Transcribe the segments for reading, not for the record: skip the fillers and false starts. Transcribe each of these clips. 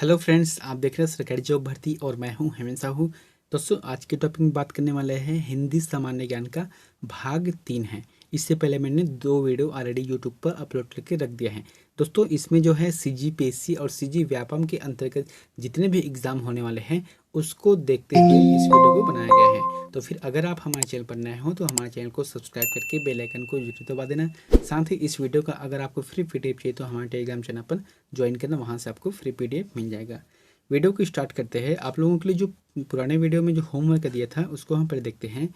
Hello friends, आप देख रहे हैं सरकारी जॉब भर्ती और मैं हूं हेमंत साहू। दोस्तों, आज के टॉपिक में बात करने वाले हैं हिंदी सामान्य ज्ञान का भाग 3 है। इससे पहले मैंने 2 वीडियो ऑलरेडी यूट्यूब पर अपलोड करके रख दिया है। दोस्तों, इसमें जो है सीजीपीएससी और सीजी व्यापम के अंतर्गत जितने भी एग्जाम होने वाले हैं उसको देखते हुए इस वीडियो को बनाया गया है। तो फिर अगर आप हमारे चैनल पर नए हो तो हमारे चैनल को सब्सक्राइब करके बेल आइकन को जरूर दबा देना। साथ ही इस वीडियो का अगर आपको फ्री पीडीएफ चाहिए तो हमारे टेलीग्राम चैनल पर ज्वाइन करना, वहाँ से आपको फ्री पीडीएफ मिल जाएगा। वीडियो को स्टार्ट करते हैं। आप लोगों के लिए जो पुराने वीडियो में जो होमवर्क दिया था उसको हम पर देखते हैं।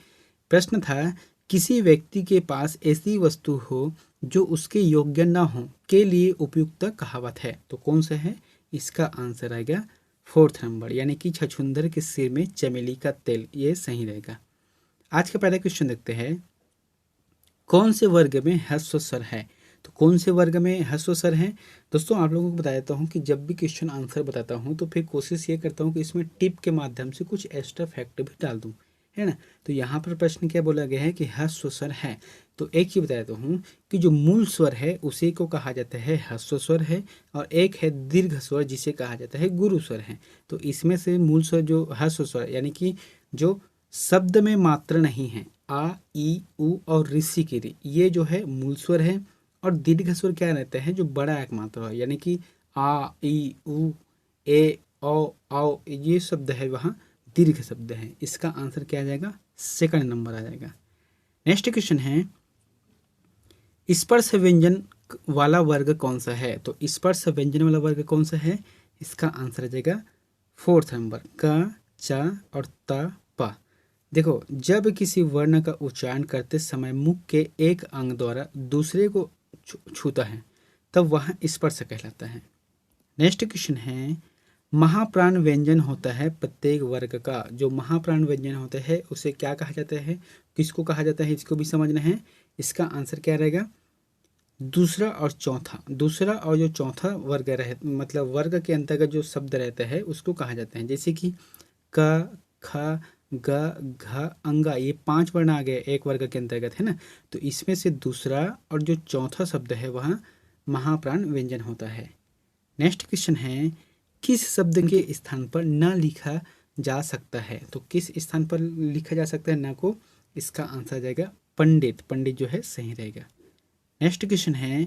प्रश्न था, किसी व्यक्ति के पास ऐसी वस्तु हो जो उसके योग्य न हो के लिए उपयुक्त कहावत है, तो कौन सा है? इसका आंसर आएगा 4th नंबर, यानी कि छछूंदर के सिर में चमेली का तेल। ये सही रहेगा। आज का पहला क्वेश्चन देखते हैं, कौन से वर्ग में ह्रस्व स्वर है? तो कौन से वर्ग में ह्रस्व स्वर है? दोस्तों, आप लोगों को बता देता हूँ कि जब भी क्वेश्चन आंसर बताता हूँ तो फिर कोशिश ये करता हूँ कि इसमें टिप के माध्यम से कुछ एक्स्ट्रा फैक्ट भी डाल दूँ, है ना। तो यहाँ पर प्रश्न क्या बोला गया है कि ह्रस्व स्वर है। तो एक ही बता देता हूँ कि जो मूल स्वर है उसी को कहा जाता है ह्रस्व स्वर है, और एक है दीर्घ स्वर जिसे कहा जाता है गुरु स्वर है। तो इसमें से मूल स्वर जो ह्रस्व स्वर यानी कि जो शब्द में मात्र नहीं है, आ ई उ और ऋषि की रि, ये जो है मूल स्वर है। और दीर्घ स्वर क्या रहते हैं? जो बड़ा एक मात्रा है, यानी कि आ ई उ ए औ औ, ये शब्द है वहाँ दीर्घ शब्द है। इसका आंसर क्या आ जाएगा? 2nd नंबर आ जाएगा। नेक्स्ट क्वेश्चन है, स्पर्श व्यंजन वाला वर्ग कौन सा है? तो स्पर्श व्यंजन वाला वर्ग कौन सा है? इसका आंसर आ जाएगा 4th नंबर, क च और त प। देखो, जब किसी वर्ण का उच्चारण करते समय मुख के एक अंग द्वारा दूसरे को छूता है तब वह स्पर्श कहलाता है। नेक्स्ट क्वेश्चन है, महाप्राण व्यंजन होता है प्रत्येक वर्ग का। जो महाप्राण व्यंजन होता है उसे क्या कहा जाता है, किसको कहा जाता है, इसको भी समझना है। इसका आंसर क्या रहेगा? दूसरा और चौथा। दूसरा और जो चौथा वर्ग रहे, मतलब वर्ग के अंतर्गत जो शब्द रहता है उसको कहा जाता है। जैसे कि क ख ग घ अंगा, ये 5 वर्ण आ गए एक वर्ग के अंतर्गत, है ना। तो इसमें से दूसरा और जो चौथा शब्द है वह महाप्राण व्यंजन होता है। नेक्स्ट क्वेश्चन है, किस शब्द के स्थान पर न लिखा जा सकता है? तो किस स्थान पर लिखा जा सकता है न को? इसका आंसर आ जाएगा पंडित। पंडित जो है सही रहेगा। नेक्स्ट क्वेश्चन है,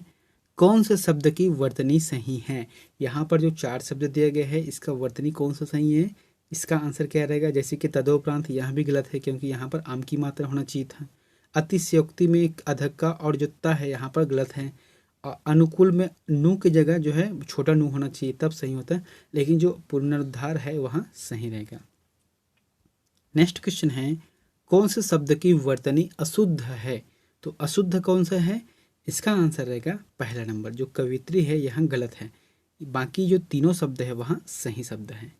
कौन से शब्द की वर्तनी सही है? यहाँ पर जो 4 शब्द दिए गए हैं इसका वर्तनी कौन सा सही है? इसका आंसर क्या रहेगा? जैसे कि तदोपरांत, यहाँ भी गलत है क्योंकि यहाँ पर आम की मात्रा होना चाहिए था। अतिशयोक्ति में एक अधक्का और जो ता है यहाँ पर गलत है। और अनुकूल में नू की जगह जो है छोटा नू होना चाहिए, तब सही होता है। लेकिन जो पुनरुद्धार है वहाँ सही रहेगा। नेक्स्ट क्वेश्चन है, कौन से शब्द की वर्तनी अशुद्ध है? तो अशुद्ध कौन सा है? इसका आंसर रहेगा पहला नंबर, जो कवित्री है यहाँ गलत है। बाकी जो तीनों शब्द है वहाँ सही शब्द है।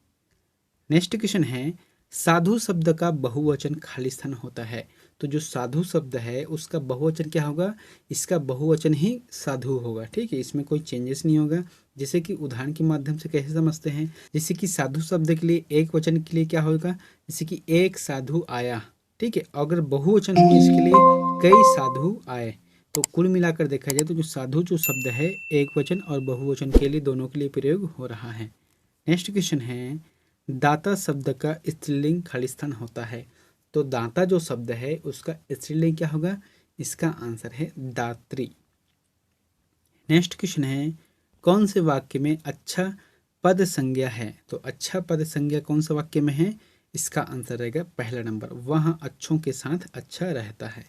नेक्स्ट क्वेश्चन है, साधु शब्द का बहुवचन खालिस्थान होता है। तो जो साधु शब्द है उसका बहुवचन क्या होगा? इसका बहुवचन ही साधु होगा, ठीक है। इसमें कोई चेंजेस नहीं होगा। जैसे कि उदाहरण के माध्यम से कैसे समझते हैं, जैसे कि साधु शब्द के लिए एक वचन के लिए क्या होगा? जैसे कि एक साधु आया, ठीक है। अगर बहुवचन हो इसके लिए कई साधु आए। तो कुल मिलाकर देखा जाए तो जो साधु जो शब्द है एक वचन और बहुवचन के लिए दोनों के लिए प्रयोग हो रहा है। नेक्स्ट क्वेश्चन है, दाता शब्द का स्त्रीलिंग खालिस्थान होता है। तो दाता जो शब्द है उसका स्त्रीलिंग क्या होगा? इसका आंसर है दात्री। नेक्स्ट क्वेश्चन है, कौन से वाक्य में अच्छा पद संज्ञा है? तो अच्छा पद संज्ञा कौन सा वाक्य में है? इसका आंसर रहेगा पहला नंबर, वह अच्छों के साथ अच्छा रहता है।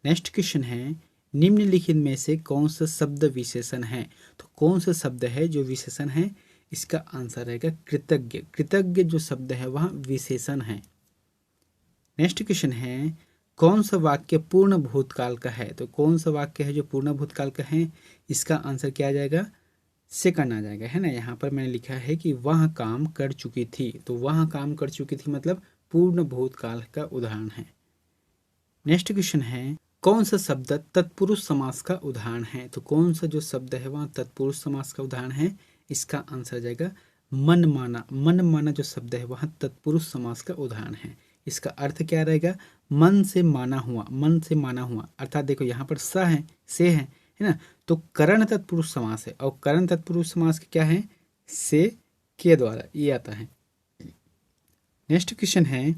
नेक्स्ट क्वेश्चन है, निम्नलिखित में से कौन सा शब्द विशेषण है? तो कौन सा शब्द है जो विशेषण है? इसका आंसर रहेगा कृतज्ञ। कृतज्ञ जो शब्द है वह विशेषण है। नेक्स्ट क्वेश्चन है, कौन सा वाक्य पूर्ण भूतकाल का है? तो कौन सा वाक्य है जो पूर्ण भूतकाल का है? इसका आंसर क्या आ जाएगा? सेकंड आ जाएगा, है ना। यहाँ पर मैंने लिखा है कि वह काम कर चुकी थी। तो वह काम कर चुकी थी मतलब पूर्ण भूतकाल का उदाहरण है। नेक्स्ट क्वेश्चन है, कौन सा शब्द तत्पुरुष समास का उदाहरण है? तो कौन सा जो शब्द है वह तत्पुरुष समास का उदाहरण है? इसका आंसर आ जाएगा मन माना। मन माना जो शब्द है वह तत्पुरुष समास का उदाहरण है। इसका अर्थ क्या रहेगा? मन से माना हुआ, मन से माना हुआ। अर्थात देखो यहाँ पर स है, से है ना। तो करण तत्पुरुष समास है, और करण तत्पुरुष समास क्या है? से के द्वारा, ये आता है। नेक्स्ट क्वेश्चन है,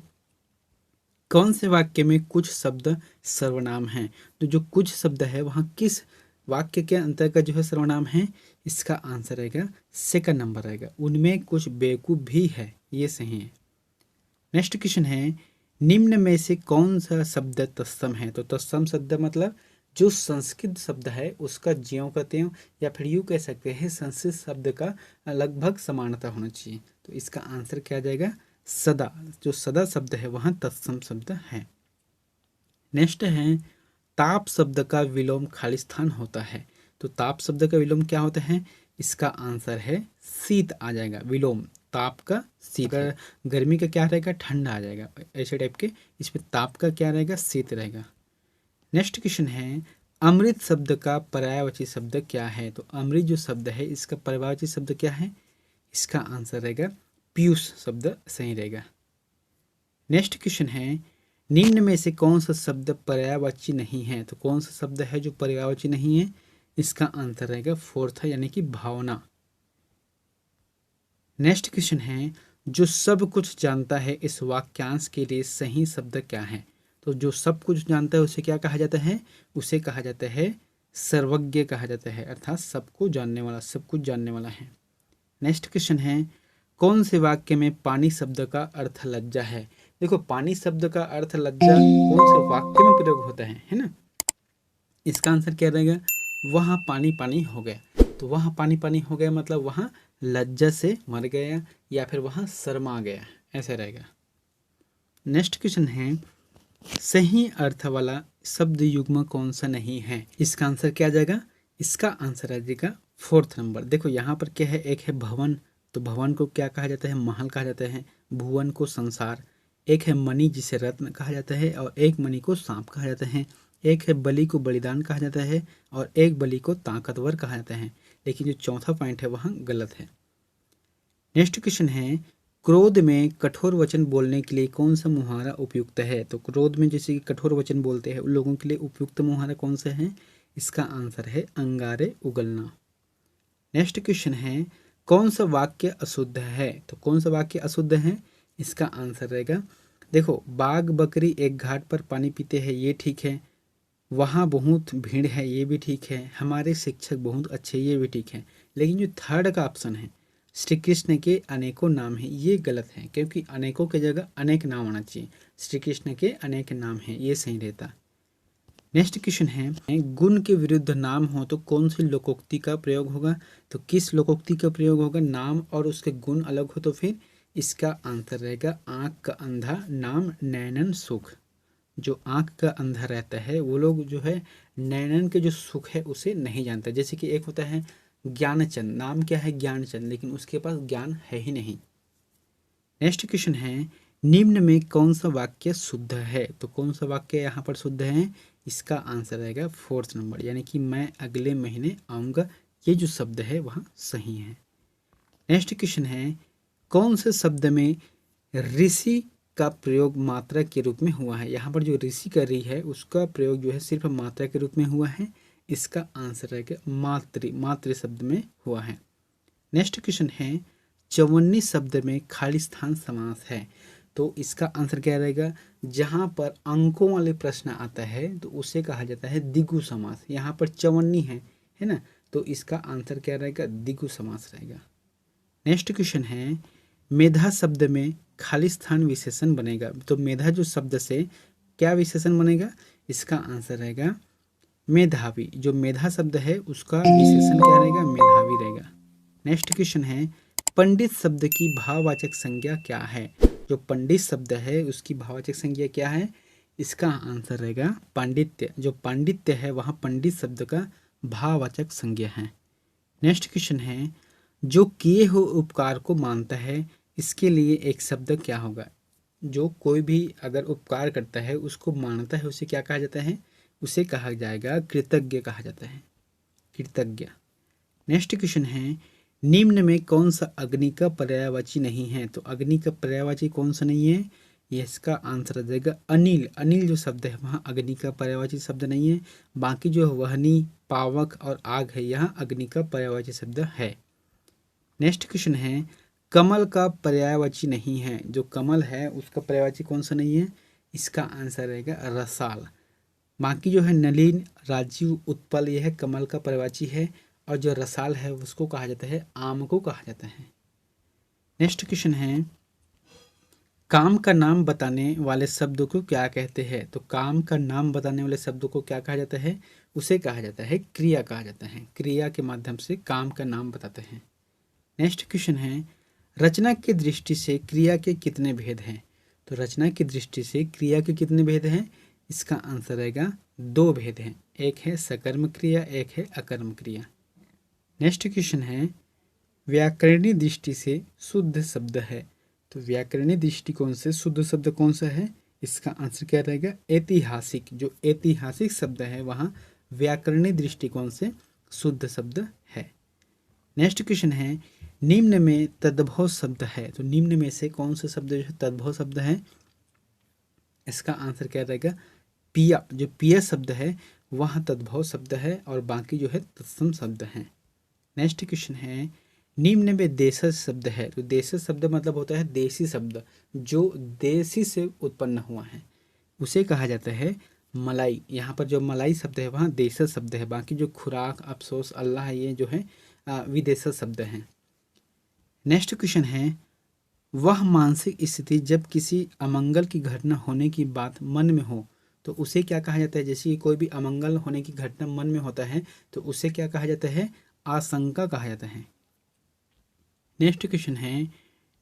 कौन से वाक्य में कुछ शब्द सर्वनाम हैं? तो जो कुछ शब्द है वहाँ किस वाक्य के अंतर्गत जो है सर्वनाम है? इसका आंसर रहेगा सेकंड नंबर रहेगा, उनमें कुछ बेवकूफ भी है, ये सही है। नेक्स्ट क्वेश्चन है, निम्न में से कौन सा शब्द तत्सम है? तो तत्सम शब्द मतलब जो संस्कृत शब्द है उसका ज्यों का त्यों, या फिर यूँ कह सकते हैं संस्कृत शब्द का लगभग समानता होना चाहिए। तो इसका आंसर क्या आ जाएगा? सदा। जो सदा शब्द है वहाँ तत्सम शब्द है। नेक्स्ट है, ताप शब्द का विलोम खालिस्तान होता है। तो ताप शब्द का विलोम क्या होता है? इसका आंसर है शीत आ जाएगा। विलोम ताप का शीत। अगर गर्मी का क्या रहेगा? ठंडा आ जाएगा, ऐसे टाइप के। इसमें ताप का क्या रहेगा? शीत रहेगा। नेक्स्ट क्वेश्चन है, अमृत शब्द का पर्यायवाची शब्द क्या है? तो अमृत जो शब्द है इसका पर्यायवाची शब्द क्या है? इसका आंसर रहेगा पीयूष शब्द सही रहेगा। नेक्स्ट क्वेश्चन है, निम्न में से कौन सा शब्द पर्यायवाची नहीं है? तो कौन सा शब्द है जो पर्यायवाची नहीं है? इसका आंसर रहेगा फोर्थ है, यानी कि भावना। नेक्स्ट क्वेश्चन है, जो सब कुछ जानता है इस वाक्यांश के लिए सही शब्द क्या है? तो जो सब कुछ जानता है उसे क्या कहा जाता है? उसे कहा जाता है सर्वज्ञ कहा जाता है, अर्थात सबको जानने वाला, सब कुछ जानने वाला है। नेक्स्ट क्वेश्चन है, कौन से वाक्य में पानी शब्द का अर्थ लज्जा है? देखो, पानी शब्द का अर्थ लज्जा कौन से वाक्य में प्रयोग होता है ना? इसका आंसर क्या रहेगा? वहाँ पानी पानी हो गया। तो वहाँ पानी पानी हो गया मतलब वहाँ लज्जा से मर गया या फिर वहाँ शर्मा गया, ऐसा रहेगा। नेक्स्ट क्वेश्चन है, सही अर्थ वाला शब्द युग्म कौन सा नहीं है? इसका आंसर क्या आ जाएगा? इसका आंसर आ जाएगा फोर्थ नंबर। देखो यहाँ पर क्या है, एक है भवन, तो भवन को क्या कहा जाता है? महल कहा जाता है। भुवन को संसार। एक है मणि जिसे रत्न कहा जाता है, और एक मणि को सांप कहा जाता है। एक है बलि को बलिदान कहा जाता है, और एक बलि को ताकतवर कहा जाता है। लेकिन जो चौथा पॉइंट है वहाँ गलत है। नेक्स्ट क्वेश्चन है, क्रोध में कठोर वचन बोलने के लिए कौन सा मुहावरा उपयुक्त है? तो क्रोध में जैसे कि कठोर वचन बोलते हैं उन लोगों के लिए उपयुक्त मुहावरा कौन सा है? इसका आंसर है अंगारे उगलना। नेक्स्ट क्वेश्चन है, कौन सा वाक्य अशुद्ध है? तो कौन सा वाक्य अशुद्ध है? इसका आंसर रहेगा, देखो, बाघ बकरी एक घाट पर पानी पीते हैं, ये ठीक है। वहाँ बहुत भीड़ है, ये भी ठीक है। हमारे शिक्षक बहुत अच्छे, ये भी ठीक है। लेकिन जो थर्ड का ऑप्शन है, श्री कृष्ण के अनेकों नाम हैं, ये गलत है, क्योंकि अनेकों की जगह अनेक नाम होना चाहिए। श्री कृष्ण के अनेक नाम हैं, ये सही रहता। नेक्स्ट क्वेश्चन है, गुण के विरुद्ध नाम हो तो कौन सी लोकोक्ति का प्रयोग होगा? तो किस लोकोक्ति का प्रयोग होगा? नाम और उसके गुण अलग हो तो फिर इसका आंसर रहेगा आँख का अंधा नाम नैनन सुख। जो आँख का अंधा रहता है वो लोग जो है नैनन के जो सुख है उसे नहीं जानता। जैसे कि एक होता है ज्ञानचंद, नाम क्या है? ज्ञानचंद, लेकिन उसके पास ज्ञान है ही नहीं। नेक्स्ट क्वेश्चन है, निम्न में कौन सा वाक्य शुद्ध है? तो कौन सा वाक्य यहाँ पर शुद्ध है? इसका आंसर रहेगा फोर्थ नंबर, यानी कि मैं अगले महीने आऊँगा, ये जो शब्द है वहाँ सही है। नेक्स्ट क्वेश्चन है, कौन से शब्द में ऋषि का प्रयोग मात्रा के रूप में हुआ है? यहाँ पर जो ऋषि कर रही है उसका प्रयोग जो है सिर्फ मात्रा के रूप में हुआ है। इसका आंसर रहेगा मातृ, मातृ शब्द में हुआ है। नेक्स्ट क्वेश्चन है, चौवन्नी शब्द में खालिस्तान समास है, तो इसका आंसर क्या रहेगा? जहाँ पर अंकों वाले प्रश्न आता है तो उसे कहा जाता है द्विगु समास। यहाँ पर चौवन्नी है ना, तो इसका आंसर क्या रहेगा? द्विगु समास रहेगा। नेक्स्ट क्वेश्चन है, मेधा शब्द में खालिस्तान विशेषण बनेगा, तो मेधा जो शब्द से क्या विशेषण बनेगा? इसका आंसर रहेगा मेधावी। जो मेधा शब्द है उसका विशेषण क्या रहेगा? मेधावी रहेगा। नेक्स्ट क्वेश्चन है, पंडित शब्द की भाववाचक संज्ञा क्या है? जो पंडित शब्द है उसकी भाववाचक संज्ञा क्या है? इसका आंसर रहेगा पांडित्य। जो पांडित्य है वहाँ पंडित शब्द का भाववाचक संज्ञा है। नेक्स्ट क्वेश्चन है, जो किए हो उपकार को मानता है, इसके लिए एक शब्द क्या होगा? जो कोई भी अगर उपकार करता है उसको मानता है उसे क्या कहा जाता है? उसे कहा जाएगा कृतज्ञ कहा जाता है, कृतज्ञ। नेक्स्ट क्वेश्चन है, निम्न में कौन सा अग्नि का पर्यायवाची नहीं है? तो अग्नि का पर्यायवाची कौन सा नहीं है? ये इसका आंसर आ जाएगा अनिल। अनिल जो शब्द है वहाँ अग्नि का पर्यायवाची शब्द नहीं है। बाकी जो वहनी, पावक और आग है यहाँ अग्नि का पर्यायवाची शब्द है। नेक्स्ट क्वेश्चन है, कमल का पर्यायवाची नहीं है। जो कमल है उसका पर्यायवाची कौन सा नहीं है? इसका आंसर रहेगा रसाल। बाकी जो है नलिन, राजीव, उत्पल, यह है कमल का पर्यायवाची है, और जो रसाल है उसको कहा जाता है आम को कहा जाता है। नेक्स्ट क्वेश्चन है, काम का नाम बताने वाले शब्दों को क्या कहते हैं? तो काम का नाम बताने वाले शब्दों को क्या कहा जाता है? उसे कहा जाता है क्रिया कहा जाता है। क्रिया के माध्यम से काम का नाम बताते हैं। नेक्स्ट क्वेश्चन है, रचना की दृष्टि से क्रिया के कितने भेद हैं? तो रचना की दृष्टि से क्रिया के कितने भेद हैं? इसका आंसर रहेगा 2 भेद हैं। एक है सकर्म क्रिया, एक है अकर्म क्रिया। नेक्स्ट क्वेश्चन है, व्याकरणीय दृष्टि से शुद्ध शब्द है। तो व्याकरणीय दृष्टिकोण से शुद्ध शब्द कौन सा है? इसका आंसर क्या रहेगा? ऐतिहासिक। जो ऐतिहासिक शब्द है वहाँ व्याकरणीय दृष्टिकोण से शुद्ध शब्द है। नेक्स्ट क्वेश्चन है, निम्न में तद्भव शब्द है। तो निम्न में से कौन सा शब्द जो है तद्भव शब्द है? इसका आंसर क्या रहेगा? पिया। जो पिया शब्द है वह तद्भव शब्द है, और बाकी जो है तत्सम शब्द है। नेक्स्ट क्वेश्चन है, निम्न में देशज शब्द है। तो देशज शब्द मतलब होता है देसी शब्द, जो देसी से उत्पन्न हुआ है, उसे कहा जाता है मलाई। यहाँ पर जो मलाई शब्द है वहाँ देशज शब्द है। बाकी जो खुराक, अफसोस, अल्लाह, ये जो है विदेशज शब्द हैं। नेक्स्ट क्वेश्चन है, वह मानसिक स्थिति जब किसी अमंगल की घटना होने की बात मन में हो तो उसे क्या कहा जाता है? जैसे कि कोई भी अमंगल होने की घटना मन में होता है तो उसे क्या कहा जाता है? आशंका कहा जाता है। नेक्स्ट क्वेश्चन है,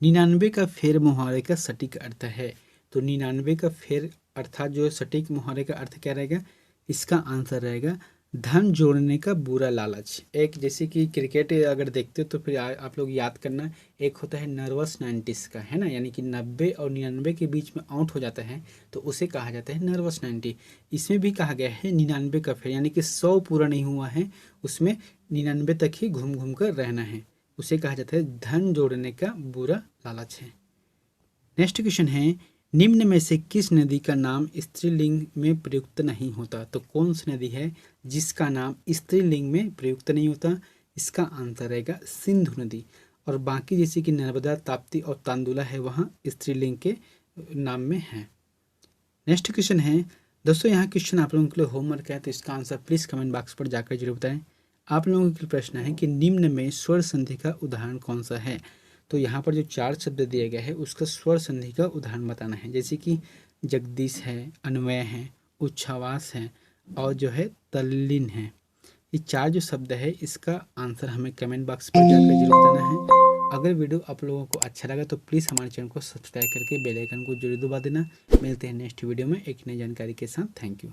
99 का फेर मुहावरे का सटीक अर्थ है। तो 99 का फेर अर्थात जो सटीक मुहावरे का अर्थ क्या रहेगा? इसका आंसर रहेगा धन जोड़ने का बुरा लालच। एक जैसे कि क्रिकेट अगर देखते हो तो फिर आप लोग याद करना, एक होता है नर्वस 90s का, है ना, यानी कि 90 और 99 के बीच में आउट हो जाता है तो उसे कहा जाता है नर्वस 90। इसमें भी कहा गया है 99 का फेर, यानी कि 100 पूरा नहीं हुआ है, उसमें 99 तक ही घूम घूम कर रहना है, उसे कहा जाता है धन जोड़ने का बुरा लालच है। नेक्स्ट क्वेश्चन है, निम्न में से किस नदी का नाम स्त्रीलिंग में प्रयुक्त नहीं होता? तो कौन सी नदी है जिसका नाम स्त्रीलिंग में प्रयुक्त नहीं होता? इसका आंसर रहेगा सिंधु नदी। और बाकी जैसे कि नर्मदा, ताप्ती और तांदुला है वहाँ स्त्रीलिंग के नाम में है। नेक्स्ट क्वेश्चन है, दोस्तों यहाँ क्वेश्चन आप लोगों के लिए होमवर्क है, तो इसका आंसर प्लीज़ कमेंट बॉक्स पर जाकर जरूर बताएं। आप लोगों के लिए प्रश्न है कि निम्न में स्वर संधि का उदाहरण कौन सा है? तो यहाँ पर जो 4 शब्द दिए गए हैं उसका स्वर संधि का उदाहरण बताना है, जैसे कि जगदीश है, अन्वय है, उच्छ्वास है, और जो है तल्लीन है। ये 4 जो शब्द है इसका आंसर हमें कमेंट बॉक्स पर जाकर जरूर बताना है। अगर वीडियो आप लोगों को अच्छा लगा तो प्लीज़ हमारे चैनल को सब्सक्राइब करके बेल आइकन को जरूर दबा देना। मिलते हैं नेक्स्ट वीडियो में एक नई जानकारी के साथ। Thank you.